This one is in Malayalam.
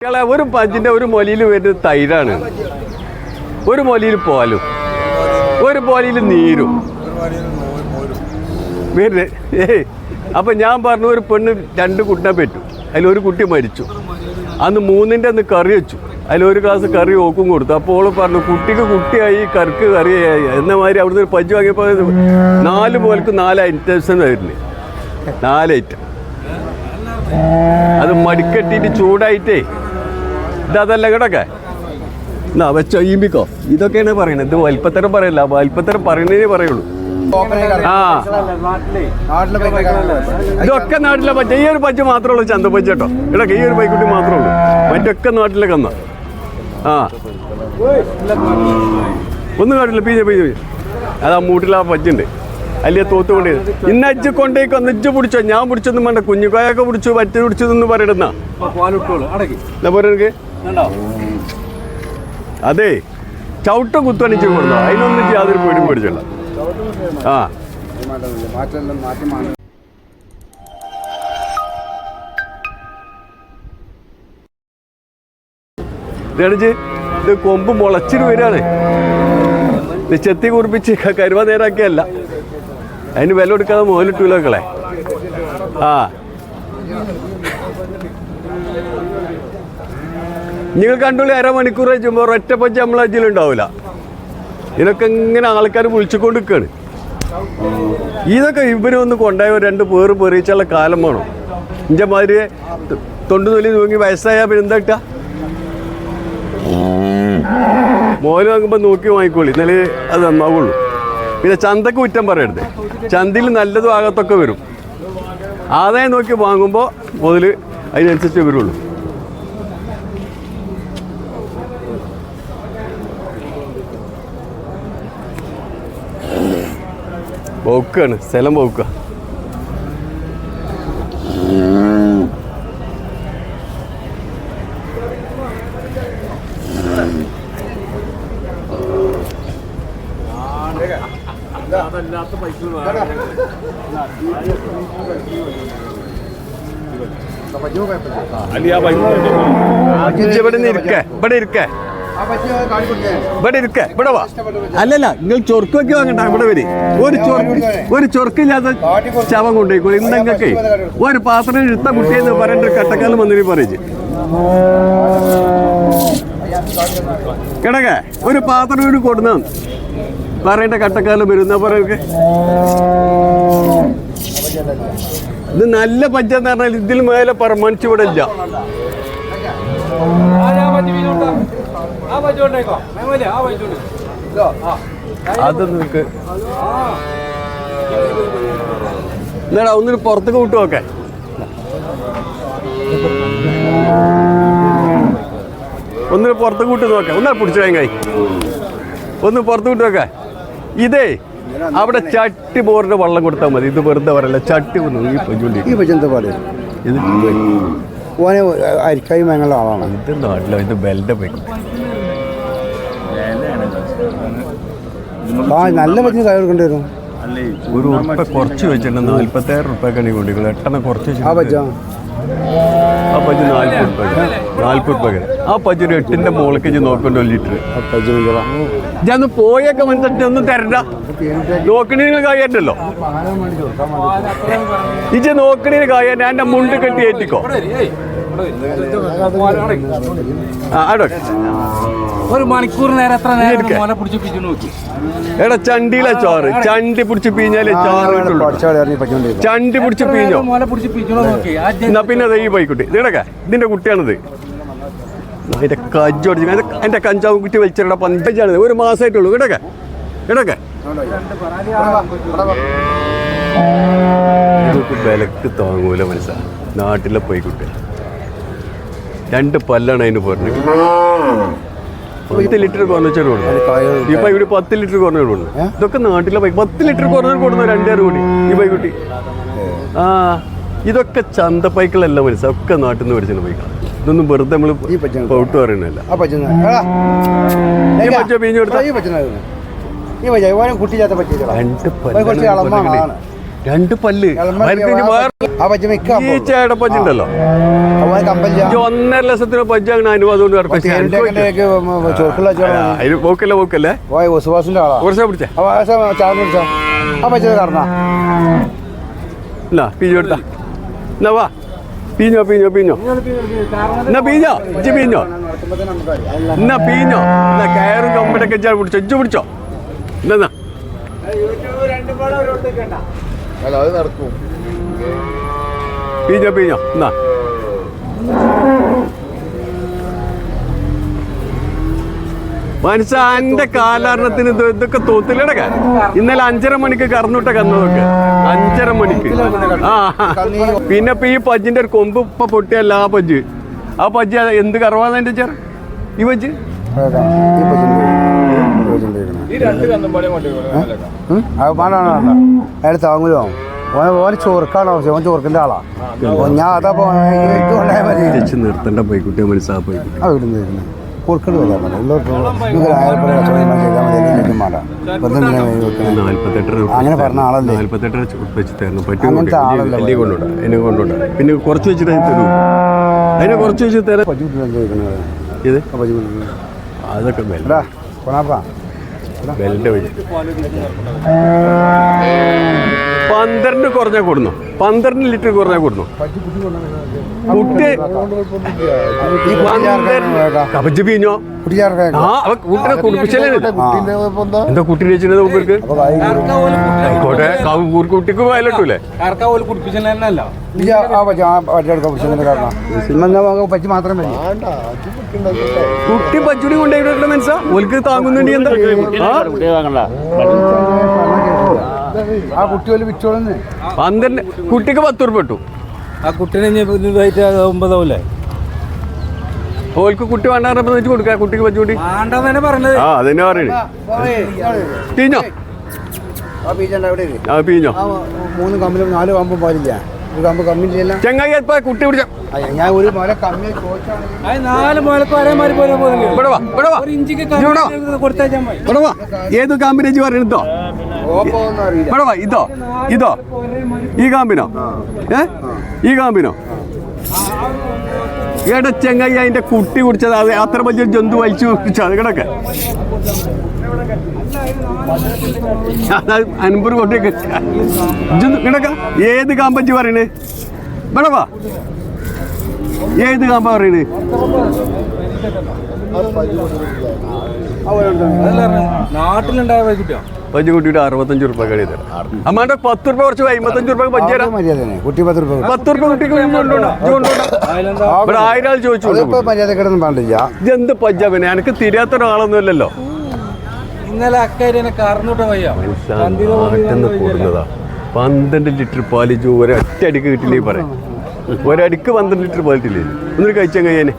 ഒരു പഞ്ചിന്റെ ഒരു മൊലിയിൽ വരുന്നത് തൈരാണ്, ഒരു മൊലിയിൽ പാലും, ഒരു മൊലിയിൽ നീരും വരുന്നത്. അപ്പൊ ഞാൻ പറഞ്ഞു ഒരു പെണ്ണ് 2 കുട്ടിനെ പെറ്റു, അതിലൊരു കുട്ടി മരിച്ചു. അന്ന് 3ന്റെ അന്ന് കറി വെച്ചു, അതിലൊരു ഗ്ലാസ് കറി ഓക്കും കൊടുത്തു. അപ്പോൾ ഓള് പറഞ്ഞു കുട്ടിക്ക് കുട്ടിയായി കറിക്ക് കറിയായി എന്ന മാതിരി അവിടുന്ന് ഒരു പഞ്ച് വാങ്ങിയപ്പോൾ 4 പോലക്ക് 4 ഐറ്റംസ് വരുന്നത്, 4 ഐറ്റം. അത് മടിക്കെട്ടിട്ട് ചൂടായിട്ടേ ഇതല്ല കേട്ടൊക്കെ എന്നാ വെച്ചോ ഈമ്പിക്കോ. ഇതൊക്കെയാണ് പറയുന്നത്. ഇത് വലിപ്പത്തരം പറയല്ല, വലിപ്പത്തരം പറയുന്നതിനേ പറയുള്ളൂ. ആ ഇതൊക്കെ നാട്ടിലെ പച്ച, ഈ ഒരു പച്ച മാത്രമേ ഉള്ളൂ ചന്തപ്പച്ച കേട്ടോ. ഇടയ്ക്ക് ഈ ഒരു പൈക്കുട്ടി മാത്രമേ ഉള്ളൂ, മറ്റൊക്കെ നാട്ടിലെ കന്ന. ആ ഒന്നും കാട്ടില്ല, പീഞ്ഞ പീഞ്ഞ അതാ മൂട്ടിലാ പച്ചുണ്ട്, അല്ലേ തോത്ത് കൊണ്ടേ ഇന്ന അജ്ജ് കൊണ്ടേക്ക് ഒന്ന് ഇജ്ജ് പിടിച്ചോ, ഞാൻ പിടിച്ചൊന്നും വേണ്ട, കുഞ്ഞുകായൊക്കെ പിടിച്ചു പറ്റ പിടിച്ചതെന്ന് പറയടുന്ന പോരക്ക്. അതെ ചവിട്ട കുത്തണിച്ച് കൊടുത്തോ, അതിനൊന്നും യാതൊരു പേടിയും പേടിച്ചല്ല. ആ ഇതടിച്ച് ഇത് കൊമ്പ് മുളച്ചിട്ട് വരികയാണ്. ഇത് ചെത്തി കുറിപ്പിച്ച് കരുവ നേരാക്കിയല്ല, അതിന് വില കൊടുക്കാതെ മോലിട്ടൂലക്കളെ. ആ നിങ്ങൾ കണ്ടുള്ളി അരമണിക്കൂർ വെച്ചുമ്പോൾ ഒറ്റ പച്ച നമ്മളെ അജ്ജിലുണ്ടാവില്ല. ഇതിനൊക്കെ ഇങ്ങനെ ആൾക്കാർ വിളിച്ചുകൊണ്ട് നിൽക്കുകയാണ്. ഇതൊക്കെ ഇവരൊന്ന് കൊണ്ടുപോയ 2 പേര് പെറിയിച്ചുള്ള കാലം വേണം. ഇഞ്ച മാതിരി തൊണ്ടു തൊലി തൂങ്ങി വയസ്സായാൽ പിന്നെ എന്താ കിട്ടുക? മോല് വാങ്ങുമ്പോൾ നോക്കി വാങ്ങിക്കോളി, എന്നാലേ അത് നന്നാവുള്ളൂ. പിന്നെ ചന്തക്ക് കുറ്റം പറയരുത്, ചന്തയിൽ നല്ലതും ആകത്തൊക്കെ വരും. ആദായം നോക്കി വാങ്ങുമ്പോൾ മുതൽ അതിനനുസരിച്ച് വരുള്ളൂ. ബൗക്കാണ്, സ്ഥലം ബൗക്ക. ഇവിടെ വാ. അല്ലല്ല, നിങ്ങൾ ചൊർക്ക് വെക്കി വാങ്ങണ്ട, ഇവിടെ വരി. ഒരു ചൊർക്കില്ലാത്ത ശവം കൊണ്ടേക്കോ. ഇന്നെങ്കിൽ ഒരു പാത്രം എടുത്ത കുട്ടിയെന്ന് പറയേണ്ട കട്ടക്കാലം വന്നിട്ട് പറയിച്ച് കിടക്ക. ഒരു പാത്രം കൂടി കൊടുന്ന പറയേണ്ട കട്ടക്കാലം വരുന്ന പറയൊക്കെ. ഇത് നല്ല പഞ്ചെന്ന് പറഞ്ഞാൽ ഇതിൽ മേലെ മനുഷ്യ ഇവിടെ ഇല്ല. അത് നിനക്ക് എന്നാടാ ഒന്നിന് പുറത്തേക്ക് വിട്ടു നോക്കെ. ഒന്നിന് പുറത്തേക്ക് വിട്ട് നോക്കെ, ഒന്നാ പിടിച്ചു വാങ്ങായി, ഒന്ന് പുറത്ത് വിട്ട് നോക്കെ. ഇതേ അവിടെ ചട്ടി പോറിന്റെ വെള്ളം കൊടുത്താൽ മതി. ഇത് വെറുതെ പറയല്ല, ചട്ടി വന്നു ഈ പഞ്ചുണ്ടി. ഈ പഞ്ചെന്താ പറയുക? ഇത് അരിക്കായ്മയുള്ള ആളാണ്. ഇത് നാട്ടിലോ, ഇത് ബെൽഡ് പോയി. നല്ല പച്ചിന് കൈ കൊടുക്കേണ്ടി വരും. ഒരു ഉറുപ്പ കുറച്ച് വെച്ചിട്ടുണ്ട്, 46 ഉറുപ്പക്കാണ് കൊണ്ടിരിക്കുന്നത്. 8 കുറച്ച് വെച്ചിട്ട് ആ പഞ്ച് 40 ഉറുപ്പ. ആ പഞ്ച് ഒരു 8ന്റെ മുകളിലേക്ക് നോക്കണ്ടോ ലിറ്റർ. ഞാൻ പോയൊക്കെ മനസ്സിട്ട് ഒന്നും തരണ്ട, നോക്കണീന് കായല്ലോ. ഇജ് നോക്കണീന് കായ ഞാൻ മുണ്ട് കെട്ടി ഏറ്റിക്കോ. ഒരു മണിക്കൂർ നേരം എത്ര എടാ ചണ്ടിയിലെ ചോറ്, ചണ്ടി പിടിച്ച് പിഴിഞ്ഞാലേ ചോറ് കിട്ടുള്ളൂ. ചണ്ടി പിടിച്ച് പിഴിഞ്ഞോ എന്നാ പിന്നെ അത് ഈ പോയിക്കുട്ടി. ഇതേടക്ക ഇതിന്റെ കുട്ടിയാണിത്. അതിന്റെ കജ്ജോടിച്ച് അതിന്റെ കഞ്ചാവ് കുട്ടി വലിച്ചിട പഞ്ചാണിത്. 1 മാസമായിട്ടുള്ളൂ. ഇടക്കെ ഇതൊക്കെ വിലക്ക് താങ്ങൂല മനസ്സാ. നാട്ടിലെ പോയിക്കുട്ടി 2 പല്ലാണ് അതിന് പറഞ്ഞു. 10 ലിറ്റർ കുറഞ്ഞു കൊടുക്കും. ഈ പൈക്കുട്ടി 10 ലിറ്റർ കുറഞ്ഞു കൊടുക്കുന്നു. ഇതൊക്കെ നാട്ടിലെ പൈക്ക് 10 ലിറ്റർ കുറഞ്ഞു കൊടുക്കുന്നു. 2 കൂടി ഈ പൈക്കുട്ടി. ആ ഇതൊക്കെ ചന്ത പൈക്കളല്ല മനസ്സാ, ഒക്കെ നാട്ടിൽ നിന്ന് മേടിച്ച പൈക്കളാണ്. ഇതൊന്നും വെറുതെ നമ്മൾ പൗട്ട് പറയുന്നതല്ല. രണ്ട് പല്ല് മരത്തിന് വേറെ ഈ ചേട്ട പഞ്ചുണ്ടല്ലോ 1.5 ലക്ഷത്തിന് പഞ്ച് അങ്ങനെ അനുവാദം കൊണ്ട് പോക്കല്ലേ പോക്കല്ലേ കുറച്ചാ പിടിച്ചേ എന്നാ പീഞ്ഞോ എടുത്താ എന്നാ വാ പീഞ്ഞോ പീഞ്ഞോ പീഞ്ഞോ എന്നാ പീഞ്ഞോ ഇജ്ജ് പീഞ്ഞോ എന്നാ പീഞ്ഞോ എന്നാ കയറും കമ്പടൊക്കെ പിടിച്ചോ ഇജ്ജ് പിടിച്ചോ എന്നാ പീഞ്ഞോ പീഞ്ഞോ എന്നാ മനസ്സാ എന്റെ കാലാരണത്തിന് ഇതൊക്കെ തോത്തിലടക്കാൻ ഇന്നലെ 5:30 മണിക്ക് കറന്നുവിട്ട കന്നതൊക്കെ 5:30 മണിക്ക് ആ പിന്നെ ഇപ്പൊ ഈ പജ്ജിന്റെ ഒരു കൊമ്പ് ഇപ്പൊ പൊട്ടിയല്ല ആ പജ്ജ് എന്ത് കറവാന്ന് എന്റെ ചേർ ഈ പജ്ജ് അയാൾ താങ്ങൂലോ ഓന് ചോർക്കാണോ ഓൻ ചോർക്കിന്റെ ആളാ ഞാൻ അതാ നിർത്തണ്ട പോയിക്കുട്ടിയെ മനസ്സാ പോയി കൊടുക്കേണ്ടി വരാൻ അങ്ങനെ പറഞ്ഞ ആളല്ലേ 48 വെച്ച് തരണം പറ്റും കൊണ്ടുവിടാം എന്നെ കൊണ്ടുവിടാം പിന്നെ കുറച്ച് വെച്ചിട്ട് തരൂ അതിനെ കുറച്ച് വെച്ച് തരാം ഇത് അതൊക്കെ ബെല്ലിന്റെ വഴി 12 കുറഞ്ഞാൽ കൊടുന്നു 12 ലിറ്റർ കുറഞ്ഞാൽ കൊടുന്നു കുട്ടി കപച്ച് പീഞ്ഞോ കൂട്ടിനെ കുടിപ്പിച്ചല്ലേ എന്താ കുട്ടീനെ വെച്ചിരുന്നത് മുമ്പേർക്ക് ആയിക്കോട്ടെ കുട്ടിക്ക് വയലട്ടൂലേ പറ്റി മാത്രം കുട്ടി പച്ചുടി കൊണ്ടുപോയിട്ട് മനസ്സാ ഓൽക്ക് താങ്ങുന്നുണ്ട് എന്താ ആ കുട്ടി വല്ല വിറ്റോളന്ന് 12 കുട്ടിക്ക് 10 ഉറുപ്പിക ഇട്ടു ആ കുട്ടീനെ 9 ഓൽക്ക് കുട്ടി വേണ്ടാറപ്പോ വെച്ച് കൊടുക്ക കുട്ടിക്ക് പച്ചുകൂടി വേണ്ടെന്നെ പറഞ്ഞത് ആ അതന്നെ പറയണേ പീഞ്ഞോ ആ പീഞ്ഞോ 3 കമ്പിലും 4 കമ്പും പാലില്ല ഒരു കമ്പ് കമ്മില്ല ചെങ്ങായി ഇപ്പൊ കുട്ടി പിടിച്ച ഞാൻ ഒരു മുല കമ്മി 4 മുലക്ക് ഒരേമാതിരി പോലെ ഇവിടെ വാ ഇവിടെ വാ ഇവിടെ വാ ഏത് കാമ്പിനേജ് പറയണോ ഇവിടെ വാ ഇതോ ഇതോ ഈ കാമ്പിനോ ഈ കാമ്പിനോ ഏടെ ചെങ്ങായി അതിന്റെ കുട്ടി കുടിച്ചത് അത് അത്ര വലിയ ജന്തു വലിച്ചു കുടിച്ചു അത് കിടക്കെ 50 കൊട്ടി കിടക്ക ഏത് കാമ്പഞ്ചി പറയണേ ഇവിടെ വാ ഏത് കാമ്പ പറയണേ നാട്ടിലുണ്ടായ കുട്ടിയോ പഞ്ച് കുട്ടിയുടെ 65 ഉറുപ്പിക കഴി തരാം അമ്മാന്റെ 10 ഉറുപ്പിക കുറച്ച് 55 ഉറുപ്പിക പഞ്ച് തരാം കുട്ടി 10 ഉറുപ്പിക 10 ഉറുപ്പിക കുട്ടിക്ക് ഇവിടെ 1000 ആൾ ചോദിച്ചു ഇതെന്ത് പഞ്ചാബിനെ എനിക്ക് തിരിയാത്ത ഒരാളൊന്നും അല്ലല്ലോ ഇന്നലെ അക്കാര്യ കറന്നൂട്ട വയ്യ കൂടുന്നതാ 12 ലിറ്റർ പാല് ഒരൊറ്റ അടിക്ക് കിട്ടില്ലേ പറയാം ഒരടിക്ക് 12 ലിറ്റർ പാലിട്ടില്ലേ ഒന്നൊരു കഴിച്ചാൽ കഴിയാനെ